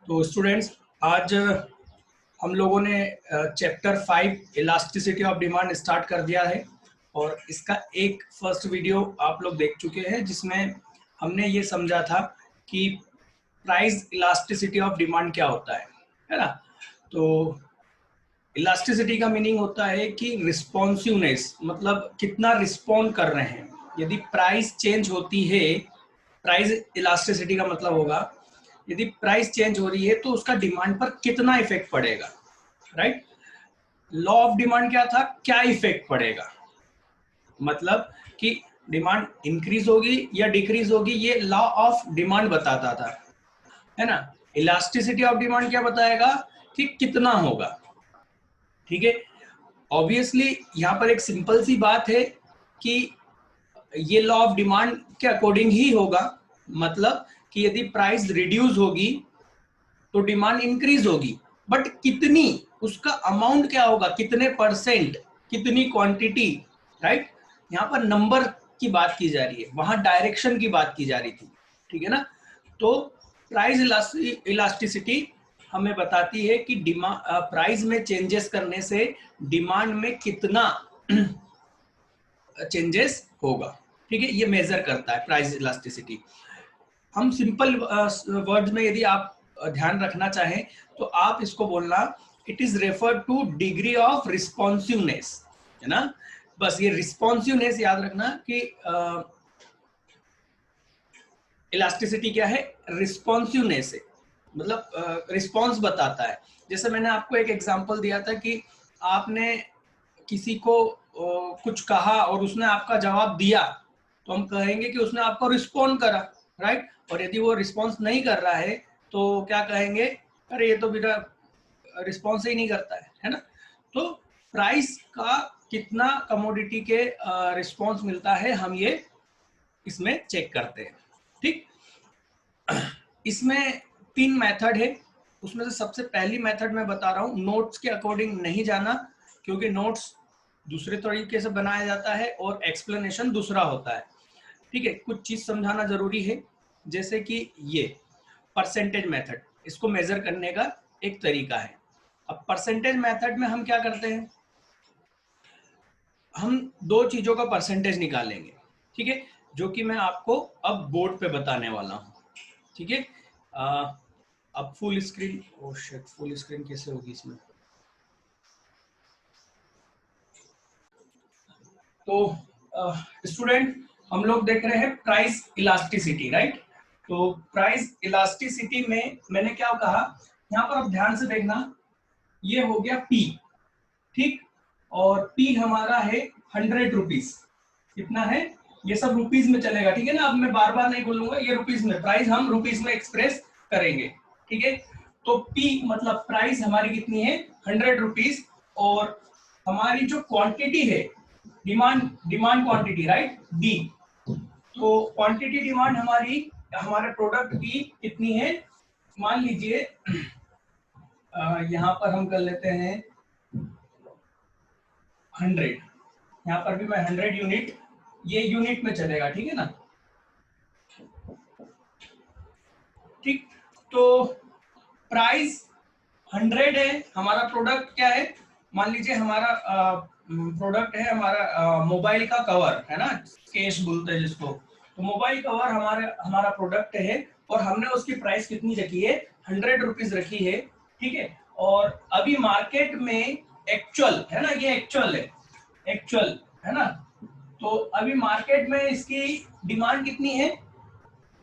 तो स्टूडेंट्स, आज हम लोगों ने chapter 5 elasticity of demand start कर दिया है और इसका एक फर्स्ट वीडियो आप लोग देख चुके हैं जिसमें हमने ये समझा था कि प्राइस इलास्टिसिटी ऑफ डिमांड क्या होता है ना। तो इलास्टिसिटी का मीनिंग होता है कि रिस्पॉन्सिवनेस, मतलब कितना रिस्पॉन्ड कर रहे हैं। यदि प्राइस चेंज होती है, प्राइस इलास्टिसिटी का मतलब होगा यदि प्राइस चेंज हो रही है तो उसका डिमांड पर कितना इफेक्ट पड़ेगा, राइट। लॉ ऑफ डिमांड क्या था, क्या इफेक्ट पड़ेगा, मतलब कि डिमांड इंक्रीज होगी या डिक्रीज होगी, ये लॉ ऑफ डिमांड बताता था, है ना। इलास्टिसिटी ऑफ डिमांड क्या बताएगा कि कितना होगा, ठीक है। ऑब्वियसली यहाँ पर एक सिंपल सी बात है कि ये लॉ ऑफ डिमांड के अकॉर्डिंग ही होगा, मतलब कि यदि प्राइस रिड्यूस होगी तो डिमांड इंक्रीज होगी, बट कितनी, उसका अमाउंट क्या होगा, कितने परसेंट, कितनी क्वांटिटी, राइट। यहाँ पर नंबर की बात की जा रही है, वहां डायरेक्शन की बात की जा रही थी, ठीक है ना। तो प्राइस इलास्टिसिटी हमें बताती है कि प्राइस में चेंजेस करने से डिमांड में कितना चेंजेस होगा, ठीक है। ये मेजर करता है प्राइस इलास्टिसिटी। हम सिंपल वर्ड्स में यदि आप ध्यान रखना चाहें तो आप इसको बोलना, it is refer two degree of responsiveness, है ना। बस ये रिस्पॉन्सिवनेस याद रखना कि इलास्टिसिटी क्या है, रिस्पॉन्सिवनेस है, मतलब रिस्पॉन्स बताता है। जैसे मैंने आपको एक एग्जांपल दिया था कि आपने किसी को कुछ कहा और उसने आपका जवाब दिया, तो हम कहेंगे कि उसने आपको रिस्पॉन्ड करा, राइट। और यदि वो रिस्पॉन्स नहीं कर रहा है तो क्या कहेंगे, अरे ये तो बेटा रिस्पॉन्स ही नहीं करता है ना। तो प्राइस का कितना कमोडिटी के रिस्पॉन्स मिलता है, हम ये इसमें चेक करते हैं, ठीक। इसमें 3 मेथड है, उसमें से सबसे पहली मेथड मैं बता रहा हूँ, नोट्स के अकॉर्डिंग नहीं जाना, क्योंकि नोट्स दूसरे तरीके से बनाया जाता है और एक्सप्लेनेशन दूसरा होता है, ठीक है। कुछ चीज समझाना जरूरी है, जैसे कि ये परसेंटेज मेथड, इसको मेजर करने का एक तरीका है। अब परसेंटेज मेथड में हम क्या करते हैं, हम 2 चीजों का परसेंटेज निकालेंगे, ठीक है, जो कि मैं आपको अब बोर्ड पे बताने वाला हूँ, ठीक है। अब full screen, oh shit, full screen कैसे होगी इसमें। तो स्टूडेंट, हम लोग देख रहे हैं प्राइस इलास्टिसिटी, राइट। तो प्राइस इलास्टिसिटी में मैंने क्या कहा, यहाँ पर आप ध्यान से देखना, ये हो गया पी, ठीक। और पी हमारा है 100 रुपीज, कितना है, ये सब रुपीज में चलेगा, ठीक है ना। अब मैं बार बार नहीं बोलूंगा, ये रुपीज में, प्राइस हम रुपीज में एक्सप्रेस करेंगे, ठीक है। तो पी मतलब प्राइस हमारी कितनी है, 100 रुपीज, और हमारी जो क्वांटिटी है, डिमांड क्वांटिटी, राइट, डी। तो क्वांटिटी डिमांड हमारी, हमारे प्रोडक्ट की कितनी है, मान लीजिए यहाँ पर हम कर लेते हैं 100, यहाँ पर भी मैं 100 यूनिट, ये यूनिट में चलेगा, ठीक है ना, ठीक। तो प्राइस 100 है, हमारा प्रोडक्ट क्या है, मान लीजिए हमारा प्रोडक्ट है हमारा मोबाइल का कवर, है ना, केस बोलते हैं जिसको। तो मोबाइल कवर हमारा प्रोडक्ट है और हमने उसकी प्राइस कितनी रखी है, 100 रुपीज रखी है, ठीक है। और अभी मार्केट में एक्चुअल, है ना, ये एक्चुअल है, एक्चुअल, है ना। तो अभी मार्केट में इसकी डिमांड कितनी है,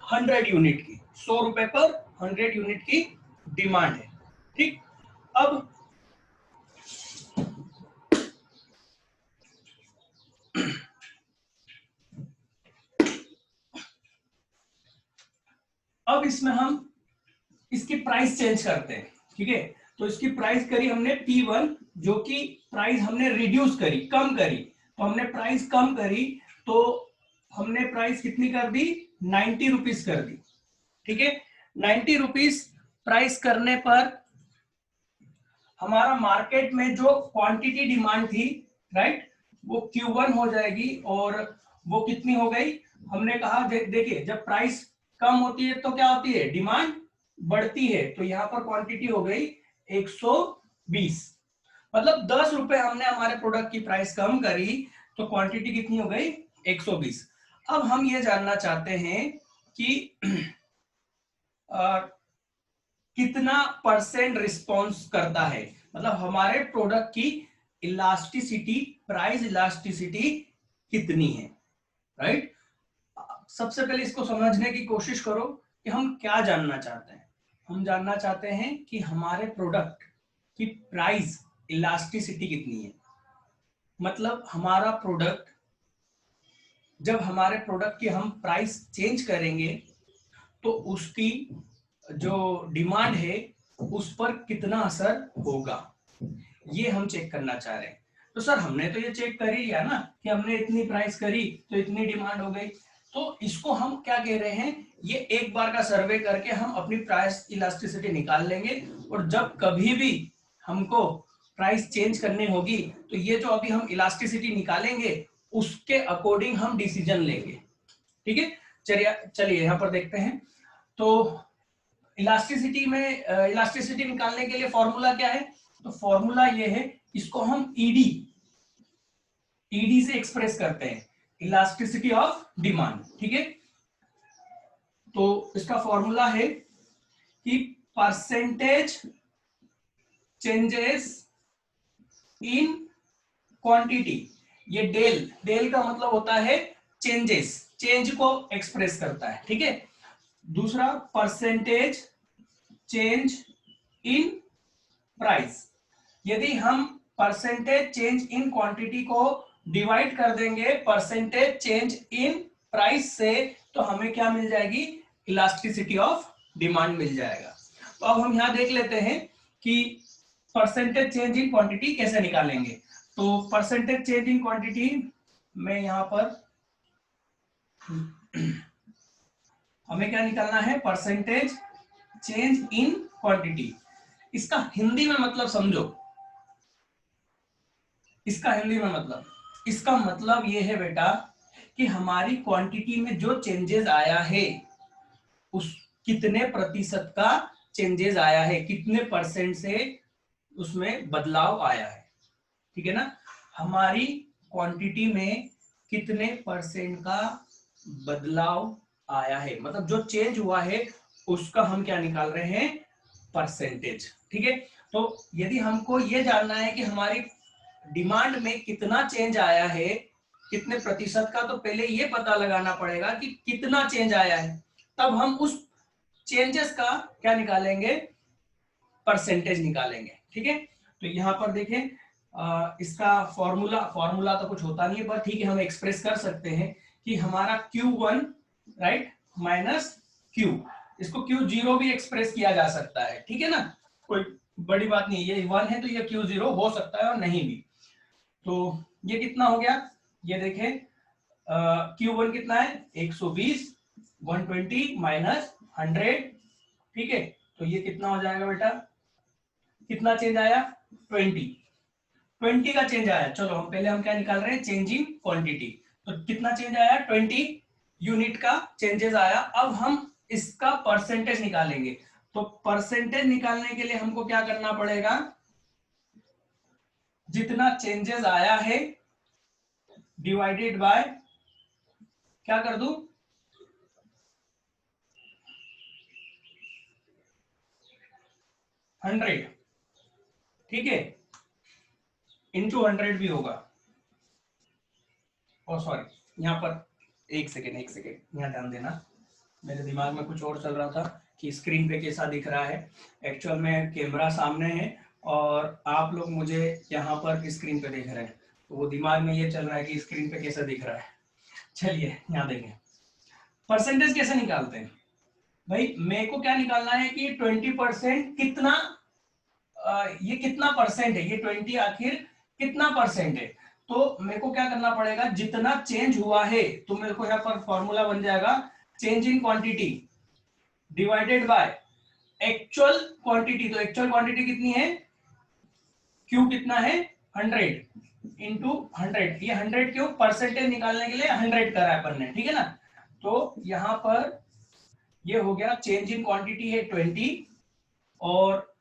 100 यूनिट की, 100 रुपए पर 100 यूनिट की डिमांड है, ठीक। अब इसमें हम इसकी प्राइस चेंज करते हैं, ठीक है। तो इसकी प्राइस करी हमने P1, जो कि प्राइस हमने रिड्यूस करी, कम करी, तो हमने प्राइस कम करी, तो हमने प्राइस कितनी कर दी, 90 रुपीज कर दी, ठीक है। 90 रुपीज प्राइस करने पर हमारा मार्केट में जो क्वांटिटी डिमांड थी, राइट, वो Q1 हो जाएगी, और वो कितनी हो गई, हमने कहा देखिए जब प्राइस कम होती है तो क्या होती है, डिमांड बढ़ती है तो यहाँ पर क्वांटिटी हो गई 120, मतलब 10 रुपए हमने हमारे प्रोडक्ट की प्राइस कम करी तो क्वांटिटी कितनी हो गई 120। अब हम ये जानना चाहते हैं कि कितना परसेंट रिस्पॉन्स करता है, मतलब हमारे प्रोडक्ट की इलास्टिसिटी, प्राइस इलास्टिसिटी कितनी है, राइट। सबसे पहले इसको समझने की कोशिश करो कि हम क्या जानना चाहते हैं। हम जानना चाहते हैं कि हमारे प्रोडक्ट की प्राइस इलास्टिसिटी कितनी है, मतलब हमारा प्रोडक्ट, जब हमारे प्रोडक्ट की हम प्राइस चेंज करेंगे तो उसकी जो डिमांड है उस पर कितना असर होगा, ये हम चेक करना चाह रहे हैं। तो सर हमने तो ये चेक कर ही लिया ना कि हमने इतनी प्राइस करी तो इतनी डिमांड हो गई, तो इसको हम क्या कह रहे हैं, ये एक बार का सर्वे करके हम अपनी प्राइस इलास्टिसिटी निकाल लेंगे, और जब कभी भी हमको प्राइस चेंज करनी होगी तो ये जो अभी हम इलास्टिसिटी निकालेंगे उसके अकॉर्डिंग हम डिसीजन लेंगे। ठीक है, चलिए यहाँ पर देखते हैं। तो इलास्टिसिटी में इलास्टिसिटी निकालने के लिए फॉर्मूला क्या है, तो फॉर्मूला ये है, इसको हम ईडी से एक्सप्रेस करते हैं, इलास्टिसिटी ऑफ डिमांड। ठीक है, तो इसका फॉर्मूला है कि परसेंटेज चेंजेस इन क्वांटिटी, ये डेल का मतलब होता है चेंजेस, चेंज को एक्सप्रेस करता है। ठीक है, दूसरा परसेंटेज चेंज इन प्राइस, यदि हम परसेंटेज चेंज इन क्वांटिटी को डिवाइड कर देंगे परसेंटेज चेंज इन प्राइस से, तो हमें क्या मिल जाएगी, इलास्टिसिटी ऑफ डिमांड मिल जाएगा। तो अब हम यहां देख लेते हैं कि परसेंटेज चेंज इन क्वांटिटी कैसे निकालेंगे। तो परसेंटेज चेंज इन क्वांटिटी में यहां पर हमें क्या निकालना है, परसेंटेज चेंज इन क्वांटिटी। इसका हिंदी में मतलब समझो, इसका हिंदी में मतलब, इसका मतलब ये है बेटा कि हमारी क्वांटिटी में जो चेंजेस आया है उस कितने प्रतिशत का चेंजेस आया है, कितने परसेंट से उसमें बदलाव आया है। ठीक है ना, हमारी क्वांटिटी में कितने परसेंट का बदलाव आया है, मतलब जो चेंज हुआ है उसका हम क्या निकाल रहे हैं, परसेंटेज। ठीक है, तो यदि हमको ये जानना है कि हमारी डिमांड में कितना चेंज आया है, कितने प्रतिशत का, तो पहले ये पता लगाना पड़ेगा कि कितना चेंज आया है, तब हम उस चेंजेस का क्या निकालेंगे, परसेंटेज निकालेंगे। ठीक है, तो यहां पर देखें, इसका फॉर्मूला तो कुछ होता नहीं है, पर ठीक है हम एक्सप्रेस कर सकते हैं कि हमारा Q1 राइट माइनस Q, इसको Q0 भी एक्सप्रेस किया जा सकता है। ठीक है ना, कोई बड़ी बात नहीं, ये 1 है तो ये Q0 हो सकता है और नहीं भी। तो ये कितना हो गया, ये देखें, Q1 कितना है 120, 120 माइनस 100। ठीक है, तो ये कितना हो जाएगा बेटा, कितना चेंज आया 20 का चेंज आया। चलो हम पहले हम क्या निकाल रहे हैं, चेंज इन क्वांटिटी, तो कितना चेंज आया 20 यूनिट का चेंजेस आया। अब हम इसका परसेंटेज निकालेंगे, तो परसेंटेज निकालने के लिए हमको क्या करना पड़ेगा, जितना चेंजेस आया है डिवाइडेड बाय, क्या कर दूं, 100। ठीक है, इंटू 100 भी होगा। ओ सॉरी, यहाँ पर एक सेकेंड यहाँ ध्यान देना, मेरे दिमाग में कुछ और चल रहा था कि स्क्रीन पे कैसा दिख रहा है। एक्चुअल में कैमरा सामने है और आप लोग मुझे यहाँ पर स्क्रीन पे देख रहे हैं, तो वो दिमाग में ये चल रहा है कि स्क्रीन पे कैसा दिख रहा है। चलिए यहाँ देखें, परसेंटेज कैसे निकालते हैं भाई, मेरे को क्या निकालना है कि 20% कितना, ये कितना परसेंट है, ये 20 आखिर कितना परसेंट है। तो मेरे को क्या करना पड़ेगा, जितना चेंज हुआ है, तो मेरे को यहाँ पर फॉर्मूला बन जाएगा change in quantity divided by actual quantity. तो एक्चुअल क्वांटिटी कितनी है, क्यू कितना है 100 इंटू 100। ये 100 क्यों, परसेंटेज निकालने के लिए 100 करा है अपन ने। ठीक है ना, तो यहाँ पर ये हो गया चेंज इन क्वांटिटी है 20 और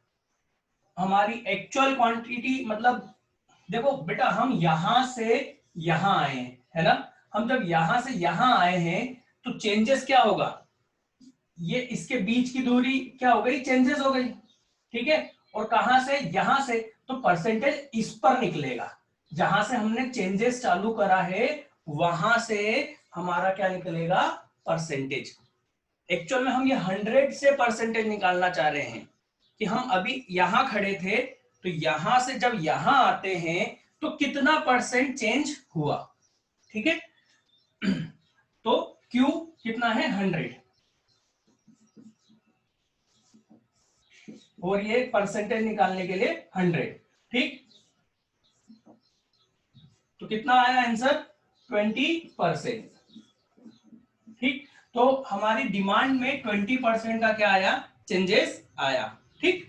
हमारी एक्चुअल क्वांटिटी मतलब देखो बेटा हम यहां से यहां आए हैं है ना, हम जब यहां से यहां आए हैं तो चेंजेस क्या होगा, ये इसके बीच की दूरी क्या हो गई, चेंजेस हो गई, ठीक है। और कहां से, यहां से, तो परसेंटेज इस पर निकलेगा, जहां से हमने चेंजेस चालू करा है वहां से हमारा क्या निकलेगा, परसेंटेज। एक्चुअल में हम ये 100 से परसेंटेज निकालना चाह रहे हैं कि हम अभी यहां खड़े थे तो यहां से जब यहां आते हैं तो कितना परसेंट चेंज हुआ, ठीक है। तो Q कितना है 100 और ये परसेंटेज निकालने के लिए 100, ठीक। तो कितना आया आंसर 20%, ठीक। तो हमारी डिमांड में 20% का क्या आया, चेंजेस आया, ठीक।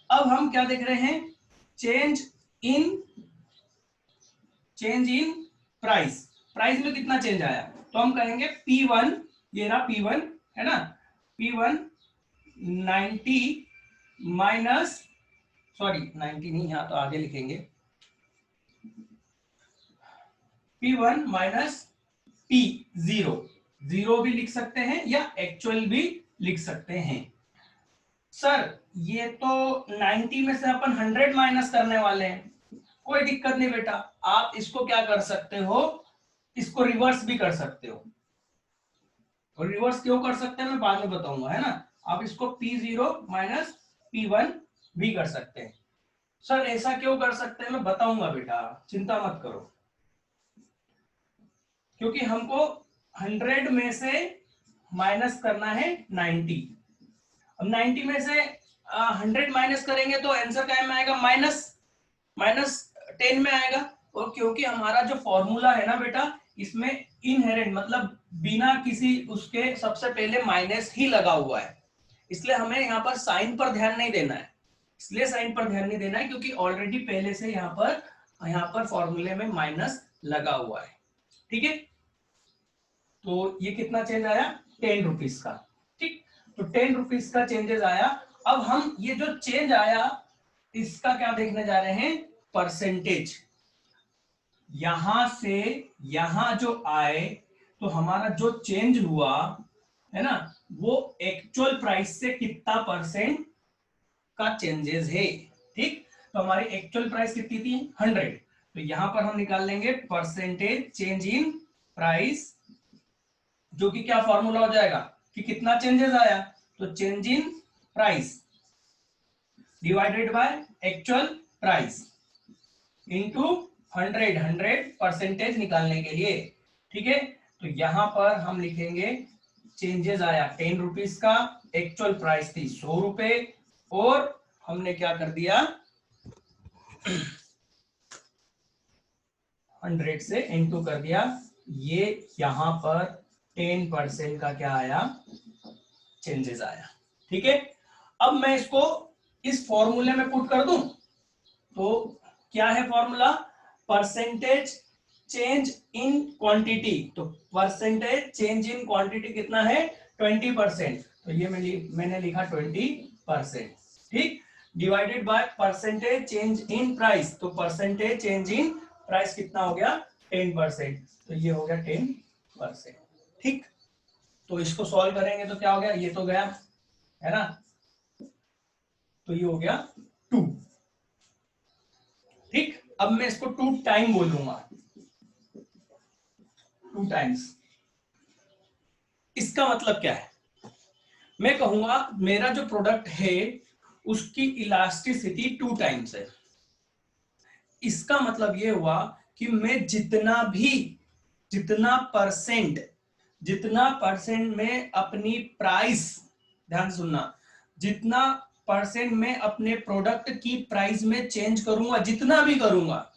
अब हम क्या देख रहे हैं, चेंज इन प्राइस, प्राइस में कितना चेंज आया, तो हम कहेंगे P1, ये रहा P1 है ना, P1 90 माइनस, सॉरी 90 नहीं, यहां तो आगे लिखेंगे P1 माइनस P0, जीरो भी लिख सकते हैं या एक्चुअल भी लिख सकते हैं। सर ये तो 90 में से अपन 100 माइनस करने वाले हैं, कोई दिक्कत नहीं बेटा, आप इसको क्या कर सकते हो, इसको रिवर्स भी कर सकते हो। और रिवर्स क्यों कर सकते हैं मैं बाद में बताऊंगा, है ना। आप इसको P0 माइनस P1 भी कर सकते हैं। सर ऐसा क्यों कर सकते हैं मैं बताऊंगा बेटा, चिंता मत करो, क्योंकि हमको 100 में से माइनस करना है 90। अब 90 में से 100 माइनस करेंगे तो आंसर क्या में आएगा, -10 में आएगा। और क्योंकि हमारा जो फॉर्मूला है ना बेटा, इसमें इनहेरेंट मतलब बिना किसी उसके सबसे पहले माइनस ही लगा हुआ है, इसलिए हमें यहाँ पर साइन पर ध्यान नहीं देना है, इसलिए साइन पर ध्यान नहीं देना है क्योंकि ऑलरेडी पहले से यहाँ पर फॉर्मूले में माइनस लगा हुआ है, ठीक है। तो ये कितना चेंज आया, 10 रुपीज का, ठीक। तो 10 रुपीज का चेंजेस आया। अब हम ये जो चेंज आया इसका क्या देखने जा रहे हैं, परसेंटेज। यहां से यहां जो आए तो हमारा जो चेंज हुआ है ना, वो एक्चुअल प्राइस से कितना परसेंट का चेंजेस है, ठीक। तो हमारी एक्चुअल प्राइस कितनी थी 100, तो यहां पर हम निकाल लेंगे परसेंटेज चेंज इन प्राइस, जो कि क्या फॉर्मूला हो जाएगा कि कितना चेंजेस आया, तो change in price divided by actual price into 100 percentage निकालने के लिए, ठीक है। तो यहां पर हम लिखेंगे चेंजेस आया 10 रुपीज का, एक्चुअल प्राइस थी 100 रुपए और हमने क्या कर दिया 100 से इनटू कर दिया, ये यहां पर 10% का क्या आया, चेंजेस आया, ठीक है। अब मैं इसको इस फॉर्मूले में पुट कर दूं तो क्या है formula, percentage change in quantity, तो परसेंटेज चेंज इन क्वांटिटी कितना है 20%, तो ये मैंने लिखा 20%, ठीक। Divided by percentage change in price, तो परसेंटेज चेंज इन प्राइस कितना हो गया 10%, तो ये हो गया 10%, ठीक। तो इसको सॉल्व करेंगे तो क्या हो गया, ये तो गया है ना, तो ये हो गया 2, ठीक। अब मैं इसको 2 टाइम बोलूंगा, 2 टाइम्स। इसका मतलब क्या है, मैं कहूंगा मेरा जो प्रोडक्ट है उसकी इलास्टिसिटी 2 टाइम्स है। इसका मतलब ये हुआ कि मैं जितना परसेंट में अपनी प्राइस, ध्यान सुनना, जितना परसेंट में अपने प्रोडक्ट की प्राइस में चेंज करूंगा, जितना भी करूंगा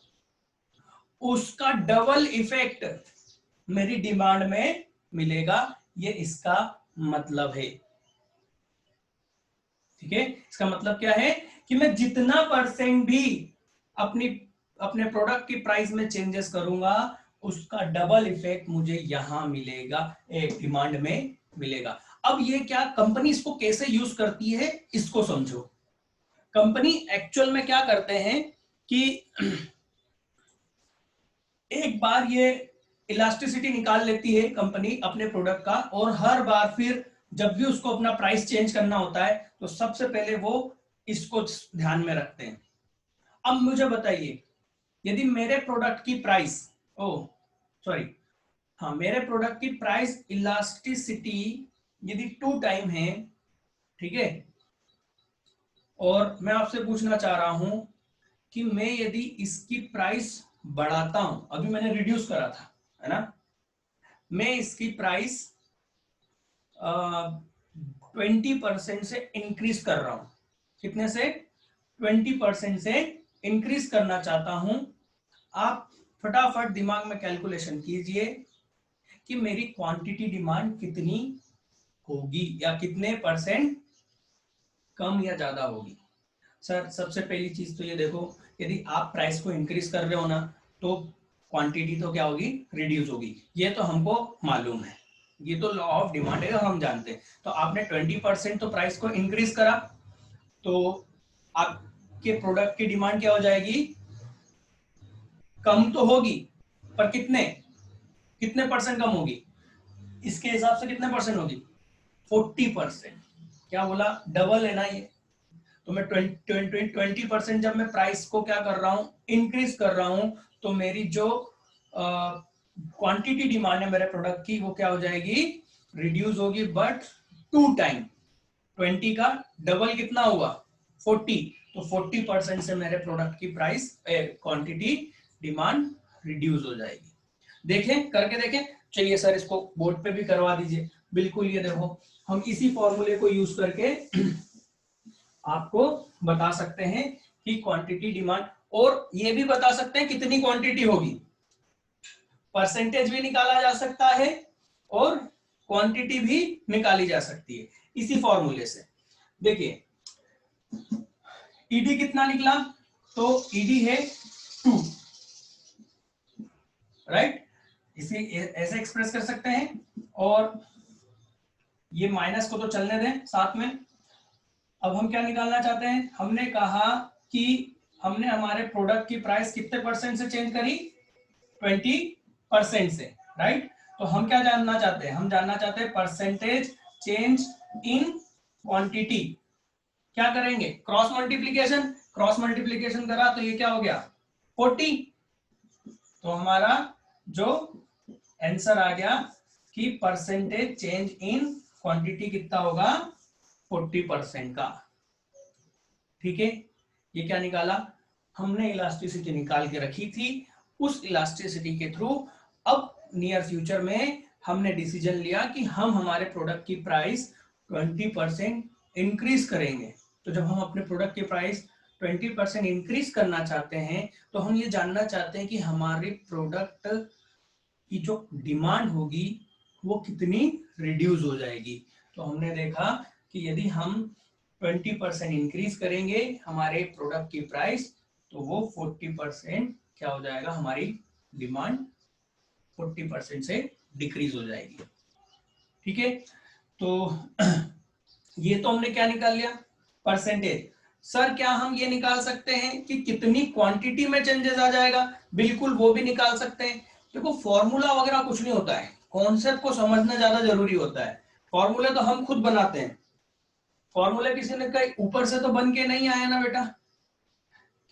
उसका डबल इफेक्ट मेरी डिमांड में मिलेगा, ये इसका मतलब है, ठीक है। इसका मतलब क्या है कि मैं जितना परसेंट भी अपने प्रोडक्ट की प्राइस में चेंजेस करूंगा उसका डबल इफेक्ट मुझे यहां मिलेगा, एक डिमांड में मिलेगा। अब ये क्या कंपनी इसको कैसे यूज करती है इसको समझो। कंपनी एक्चुअल में क्या करते हैं कि एक बार ये इलास्टिसिटी निकाल लेती है कंपनी अपने प्रोडक्ट का, और हर बार फिर जब भी उसको अपना प्राइस चेंज करना होता है तो सबसे पहले वो इसको ध्यान में रखते हैं। अब मुझे बताइए, यदि मेरे प्रोडक्ट की प्राइस मेरे प्रोडक्ट की प्राइस इलास्टिसिटी यदि 2 टाइम है, ठीक है, और मैं आपसे पूछना चाह रहा हूं कि मैं यदि इसकी प्राइस बढ़ाता हूं, अभी मैंने रिड्यूस करा था, है ना, मैं इसकी प्राइस 20% से इंक्रीज कर रहा हूं। कितने से? 20% से इंक्रीज करना चाहता हूं। आप फटाफट दिमाग में कैलकुलेशन कीजिए कि मेरी क्वांटिटी डिमांड कितनी होगी, या कितने परसेंट कम या ज्यादा होगी। सर सबसे पहली चीज तो ये देखो, यदि आप प्राइस को इंक्रीज कर रहे हो ना, तो क्वांटिटी तो क्या होगी? रिड्यूस होगी। ये तो हमको मालूम है, ये तो लॉ ऑफ डिमांड है, हम जानते हैं। तो आपने 20% तो प्राइस को इंक्रीज करा, तो आपके प्रोडक्ट की डिमांड क्या हो जाएगी? कम तो होगी, पर कितने कितने परसेंट कम होगी? इसके हिसाब से कितने परसेंट होगी? 40%। क्या बोला? डबल है ना ये। तो मैं 20% जब मैं प्राइस को क्या कर रहा हूं? इंक्रीज कर रहा हूं, तो मेरी जो क्वांटिटी डिमांड है मेरे प्रोडक्ट की, वो क्या हो जाएगी? रिड्यूस होगी, बट 2 टाइम। 20 का डबल कितना हुआ? 40। तो 40% से मेरे प्रोडक्ट की प्राइस क्वांटिटी डिमांड रिड्यूस हो जाएगी। देखें, करके देखें। चलिए सर इसको बोर्ड पे भी करवा दीजिए। बिल्कुल, ये देखो, हम इसी फॉर्मूले को यूज करके आपको बता सकते हैं कि क्वांटिटी डिमांड, और ये भी बता सकते हैं कितनी क्वांटिटी होगी। परसेंटेज भी निकाला जा सकता है और क्वांटिटी भी निकाली जा सकती है इसी फॉर्मूले से। देखिए ईडी कितना निकला? तो ईडी है 2, राइट। इसे ऐसे एक्सप्रेस कर सकते हैं, और ये माइनस को तो चलने दें साथ में। अब हम क्या निकालना चाहते हैं? हमने कहा कि हमने हमारे प्रोडक्ट की प्राइस कितने परसेंट से चेंज करी? 20% से, राइट। तो हम क्या जानना चाहते हैं? हम जानना चाहते हैं परसेंटेज चेंज इन क्वांटिटी। क्या करेंगे? Cross multiplication. क्रॉस मल्टीप्लीकेशन करा तो ये क्या हो गया? 40। तो हमारा जो आंसर आ गया कि परसेंटेज चेंज इन क्वांटिटी कितना होगा? 40% का। ठीक है, ये क्या निकाला? हमने इलास्टिसिटी निकाल के रखी थी। उस इलास्टिसिटी के थ्रू अब नियर फ्यूचर में हमने डिसीजन लिया कि हम हमारे प्रोडक्ट की प्राइस 20% इंक्रीज करेंगे। तो जब हम अपने प्रोडक्ट की प्राइस 20% इंक्रीज करना चाहते हैं, तो हम ये जानना चाहते हैं कि हमारे प्रोडक्ट की जो डिमांड होगी वो कितनी रिड्यूस हो जाएगी। तो हमने देखा कि यदि हम 20% इंक्रीज करेंगे हमारे प्रोडक्ट की प्राइस, तो वो 40% क्या हो जाएगा? हमारी डिमांड 40% से डिक्रीज हो जाएगी। ठीक है, तो ये तो हमने क्या निकाल लिया? परसेंटेज। सर क्या हम ये निकाल सकते हैं कि कितनी क्वांटिटी में चेंजेस आ जाएगा? बिल्कुल, वो भी निकाल सकते हैं। देखो फॉर्मूला वगैरह कुछ नहीं होता है, कॉन्सेप्ट को समझना ज्यादा जरूरी होता है। फॉर्मूले तो हम खुद बनाते हैं। फॉर्मूला किसी ने कहीं ऊपर से तो बन के नहीं आया ना बेटा,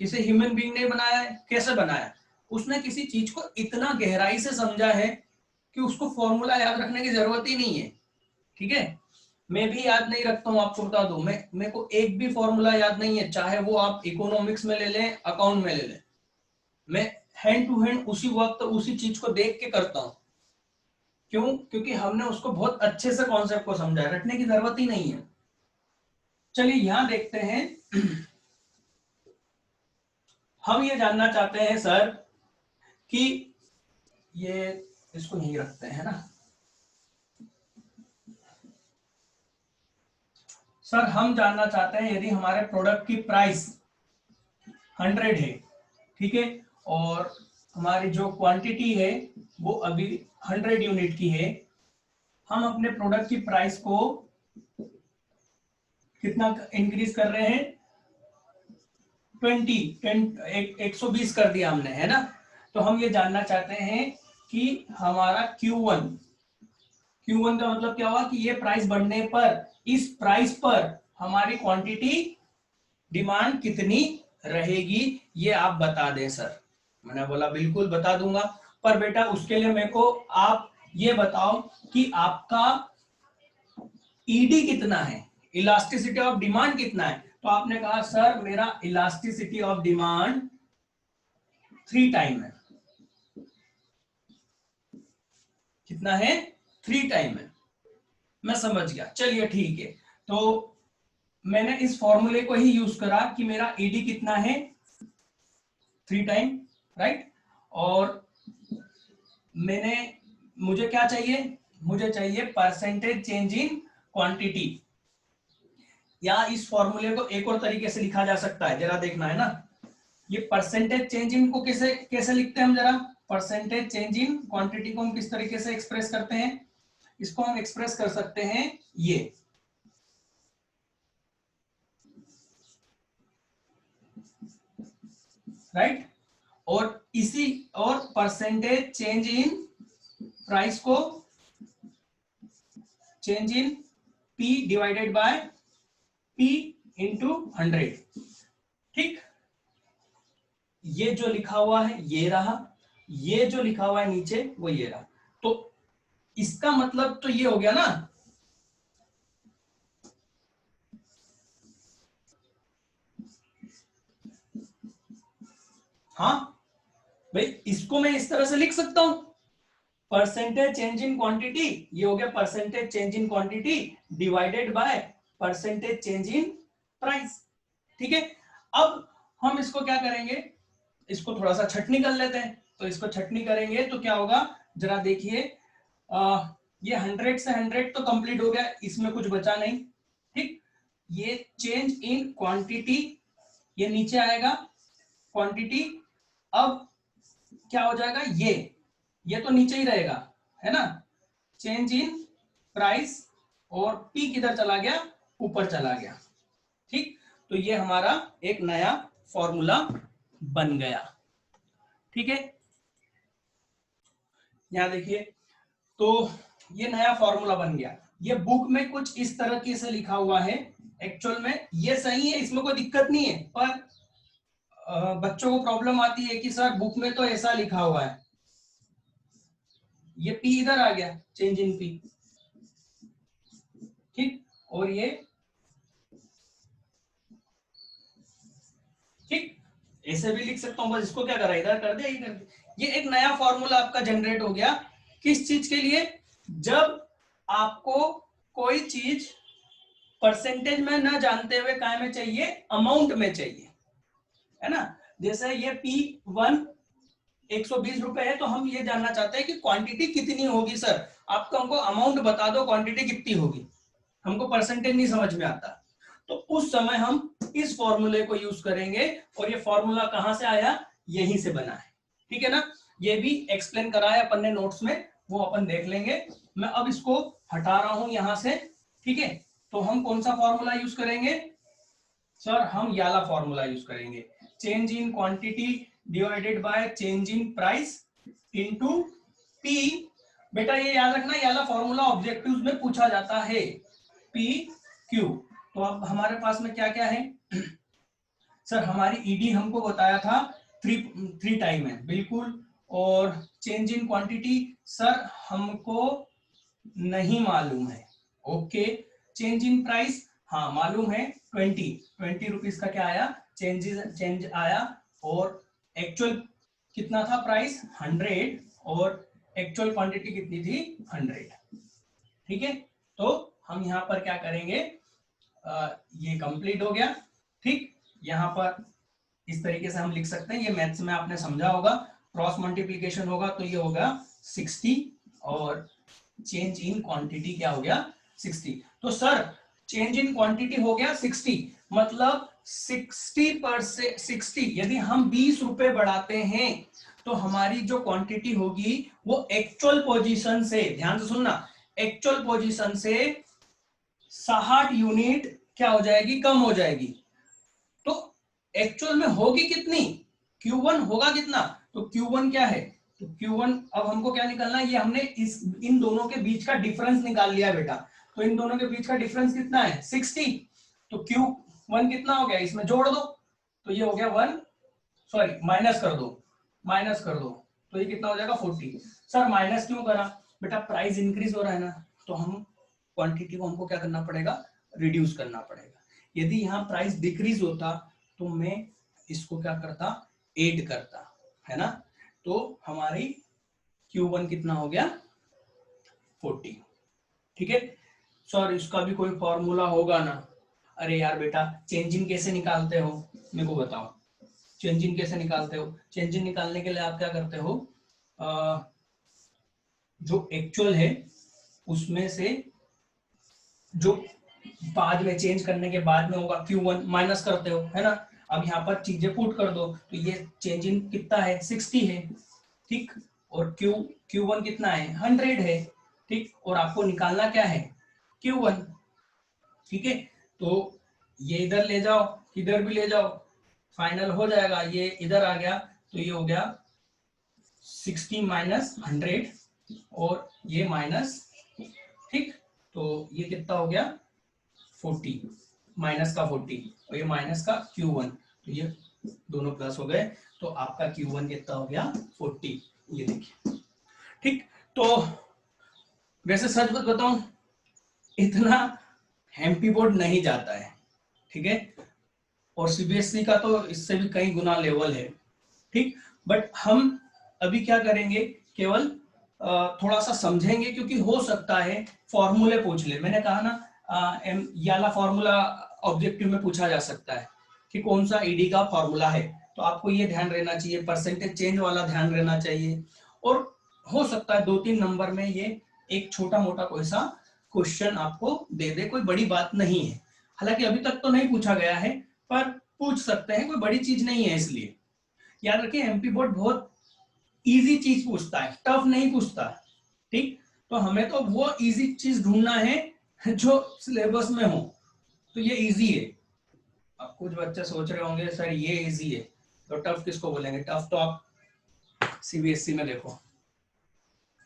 किसी ह्यूमन बीइंग ने बनाया है। कैसे बनाया? उसने किसी चीज को इतना गहराई से समझा है कि उसको फॉर्मूला याद रखने की जरूरत ही नहीं है। ठीक है, मैं भी याद नहीं रखता हूं, आपको बता दूं, मेरे को एक भी फॉर्मूला याद नहीं है, चाहे वो आप इकोनॉमिक्स में ले लें, अकाउंट में ले लें। मैं हैंड टू हैंड उसी वक्त उसी चीज को देख के करता हूं। क्यों? क्योंकि हमने उसको बहुत अच्छे से कॉन्सेप्ट को समझा है, रटने की जरूरत ही नहीं है। चलिए यहां देखते हैं। हम ये जानना चाहते हैं सर कि ये इसको यहीं रखते हैं ना सर, हम जानना चाहते हैं यदि हमारे प्रोडक्ट की प्राइस 100 है, ठीक है, और हमारी जो क्वांटिटी है वो अभी 100 यूनिट की है, हम अपने प्रोडक्ट की प्राइस को कितना इंक्रीज कर रहे हैं, 120 कर दिया हमने, है ना। तो हम ये जानना चाहते हैं कि हमारा Q1 का मतलब क्या हुआ कि ये प्राइस बढ़ने पर इस प्राइस पर हमारी क्वांटिटी डिमांड कितनी रहेगी, ये आप बता दें सर। मैंने बोला बिल्कुल बता दूंगा, पर बेटा उसके लिए मेरे को आप ये बताओ कि आपका ईडी कितना है, इलास्टिसिटी ऑफ डिमांड कितना है। तो आपने कहा सर मेरा इलास्टिसिटी ऑफ डिमांड 3 टाइम है। कितना है, 3 टाइम है। मैं समझ गया, चलिए ठीक है। तो मैंने इस फॉर्मूले को ही यूज करा कि मेरा ईडी कितना है, 3 टाइम, राइट। और मुझे क्या चाहिए, मुझे चाहिए परसेंटेज चेंज इन क्वांटिटी। या इस फॉर्मूले को एक और तरीके से लिखा जा सकता है, जरा देखना है ना। ये परसेंटेज चेंज इन को कैसे कैसे लिखते हैं हम, जरा परसेंटेज चेंज इन क्वांटिटी को हम किस तरीके से एक्सप्रेस करते हैं। इसको हम एक्सप्रेस कर सकते हैं ये, राइट। और परसेंटेज चेंज इन प्राइस को change in P divided by P into 100, ठीक। ये जो लिखा हुआ है ये रहा, ये जो लिखा हुआ है नीचे वो ये रहा। तो इसका मतलब तो ये हो गया ना, हाँ भाई, इसको मैं इस तरह से लिख सकता हूं, परसेंटेज चेंज इन क्वांटिटी, ये हो गया percentage change in quantity divided by percentage change in price, ठीक है। अब हम इसको क्या करेंगे, इसको थोड़ा सा छटनी कर लेते हैं। तो इसको छटनी करेंगे तो क्या होगा, जरा देखिए, ये 100 से 100 तो कंप्लीट हो गया, इसमें कुछ बचा नहीं, ठीक। ये चेंज इन क्वांटिटी, ये नीचे आएगा क्वांटिटी। अब क्या हो जाएगा, ये तो नीचे ही रहेगा, है ना। चेंज इन प्राइस, और P किधर चला गया, ऊपर चला गया, ठीक। तो ये हमारा एक नया फॉर्मूला बन गया, ठीक है। यहां देखिए, तो ये नया फॉर्मूला बन गया। ये बुक में कुछ इस तरीके से लिखा हुआ है, एक्चुअल में ये सही है, इसमें कोई दिक्कत नहीं है, पर बच्चों को प्रॉब्लम आती है कि सर बुक में तो ऐसा लिखा हुआ है, ये P इधर आ गया, चेंज इन P, ठीक। और ये ठीक ऐसे भी लिख सकता हूं, बस इसको क्या करा, इधर कर दिया, ये कर दिया। ये एक नया फॉर्मूला आपका जनरेट हो गया, किस चीज के लिए, जब आपको कोई चीज परसेंटेज में ना जानते हुए काय में चाहिए, अमाउंट में चाहिए, है ना। जैसे ये P1 120 रुपए है, तो हम ये जानना चाहते हैं कि क्वांटिटी कितनी होगी सर, आपको हमको अमाउंट बता दो क्वांटिटी कितनी होगी, हमको परसेंटेज नहीं समझ में आता। तो उस समय हम इस फॉर्मूले को यूज करेंगे, और ये फॉर्मूला कहां से आया, यहीं से बना है, ठीक है ना। ये भी एक्सप्लेन कराया अपन ने नोट्स में, वो अपन देख लेंगे। मैं अब इसको हटा रहा हूं यहां से, ठीक है। तो हम कौन सा फॉर्मूला यूज करेंगे सर, हम ये वाला फॉर्मूला यूज करेंगे, change in quantity divided by change in price into P। बेटा ये याद रखना, ये वाला फॉर्मूला ऑब्जेक्टिव्स में पूछा जाता है, PQ। तो अब हमारे पास में क्या क्या है सर, हमारी ईडी हमको बताया था 3 टाइम है, बिल्कुल। और चेंज इन क्वांटिटी सर हमको नहीं मालूम है, ओके। चेंज इन प्राइस हाँ मालूम है, 20 रुपीज का क्या आया, चेंज आया। और एक्चुअल कितना था प्राइस, 100, और एक्चुअल क्वांटिटी कितनी थी, 100, ठीक है। तो हम यहाँ पर क्या करेंगे, ये कंप्लीट हो गया, ठीक। यहाँ पर इस तरीके से हम लिख सकते हैं, ये मैथ्स में आपने समझा होगा, क्रॉस मल्टीप्लीकेशन होगा तो ये होगा 60, और चेंज इन क्वांटिटी क्या हो गया, 60। तो सर चेंज इन क्वांटिटी हो गया 60, मतलब 60%, यदि हम 20 रुपए बढ़ाते हैं तो हमारी जो क्वांटिटी होगी वो एक्चुअल पोजीशन से, ध्यान से सुनना, एक्चुअल पोजीशन से 60 यूनिट क्या हो जाएगी, कम हो जाएगी। तो एक्चुअल में होगी कितनी, Q1 होगा कितना, तो Q1 क्या है, तो Q1 अब हमको क्या निकालना है, ये हमने इन दोनों के बीच का डिफरेंस निकाल लिया बेटा। तो इन दोनों के बीच का डिफरेंस कितना है, 60। तो Q1 कितना हो गया, इसमें जोड़ दो, तो ये हो गया 1, सॉरी माइनस कर दो, माइनस कर दो, तो ये कितना हो जाएगा 40। सर माइनस क्यों करा, बेटा प्राइस इंक्रीज हो रहा है ना, तो हम क्वांटिटी को हमको क्या करना पड़ेगा, रिड्यूस करना पड़ेगा। यदि यहाँ प्राइस डिक्रीज होता तो मैं इसको क्या करता, ऐड करता, है ना। तो हमारी Q1 कितना हो गया 40, ठीक है। सर इसका भी कोई फॉर्मूला होगा ना, अरे यार बेटा चेंजिंग कैसे निकालते हो, मेरे को बताओ, चेंजिंग कैसे निकालते हो। चेंजिंग निकालने के लिए आप क्या करते हो, जो एक्चुअल है उसमें से जो बाद में चेंज करने के बाद में होगा Q1 माइनस करते हो, है ना। अब यहाँ पर चीजें पुट कर दो, तो ये चेंजिंग कितना है 60 है, ठीक, और Q1 कितना है 100 है, ठीक, और आपको निकालना क्या है Q1, ठीक है। तो ये इधर ले जाओ, इधर भी ले जाओ, फाइनल हो जाएगा, ये इधर आ गया, तो ये हो गया 60 माइनस 100 और ये माइनस, ठीक, तो ये कितना हो गया 40, माइनस का 40 और ये माइनस का Q1, तो ये दोनों प्लस हो गए, तो आपका Q1 कितना हो गया 40, ये देखिए, ठीक। तो वैसे सच बताऊं, इतना एमपी बोर्ड नहीं जाता है, ठीक है, और सीबीएसई का तो इससे भी कई गुना लेवल है, ठीक। बट हम अभी क्या करेंगे, केवल थोड़ा सा समझेंगे, क्योंकि हो सकता है फॉर्मूले पूछ ले। मैंने कहा ना ये वाला फॉर्मूला ऑब्जेक्टिव में पूछा जा सकता है कि कौन सा ईडी का फॉर्मूला है, तो आपको ये ध्यान रहना चाहिए, परसेंटेज चेंज वाला ध्यान रहना चाहिए, और हो सकता है 2-3 नंबर में ये एक छोटा मोटा कोई सा क्वेश्चन आपको दे दे, कोई बड़ी बात नहीं है। हालांकि अभी तक तो नहीं पूछा गया है, पर पूछ सकते हैं, कोई बड़ी चीज नहीं है। इसलिए याद रखिए एमपी बोर्ड बहुत इजी चीज पूछता है, टफ नहीं पूछता, ठीक। तो हमें तो वो इजी चीज ढूंढना है जो सिलेबस में हो, तो ये इजी है। अब कुछ बच्चे सोच रहे होंगे सर ये इजी है तो टफ किसको बोलेंगे, टफ तो आप सीबीएसई में देखो,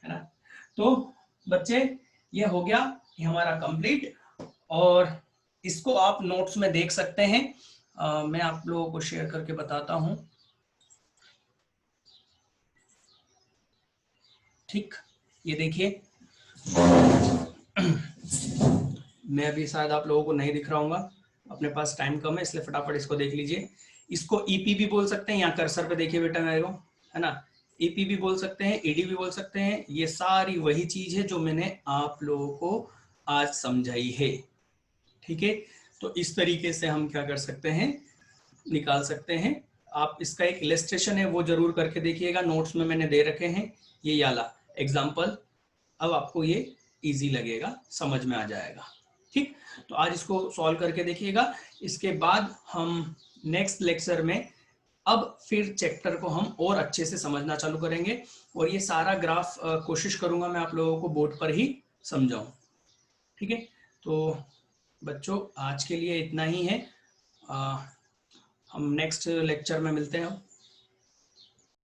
है ना। तो बच्चे ये हो गया, ये हमारा कंप्लीट, और इसको आप नोट्स में देख सकते हैं। मैं आप लोगों को शेयर करके बताता हूं, ठीक, ये देखिए मैं अभी शायद आप लोगों को नहीं दिख रहा हूँ, अपने पास टाइम कम है इसलिए फटाफट इसको देख लीजिए। इसको ईपी भी बोल सकते हैं, यहाँ कर्सर पे देखिए बेटा मेरे को, है ना, ईपी भी बोल सकते हैं, ईडी भी बोल सकते हैं, ये सारी वही चीज है जो मैंने आप लोगों को आज समझाई है, ठीक है। तो इस तरीके से हम क्या कर सकते हैं, निकाल सकते हैं। आप इसका एक इलस्ट्रेशन है वो जरूर करके देखिएगा, नोट्स में मैंने दे रखे हैं ये वाला एग्जाम्पल, अब आपको ये इजी लगेगा, समझ में आ जाएगा, ठीक। तो आज इसको सॉल्व करके देखिएगा, इसके बाद हम नेक्स्ट लेक्चर में अब फिर चैप्टर को हम और अच्छे से समझना चालू करेंगे, और ये सारा ग्राफ कोशिश करूंगा मैं आप लोगों को बोर्ड पर ही समझाऊं, ठीक है। तो बच्चों आज के लिए इतना ही है, हम नेक्स्ट लेक्चर में मिलते हैं।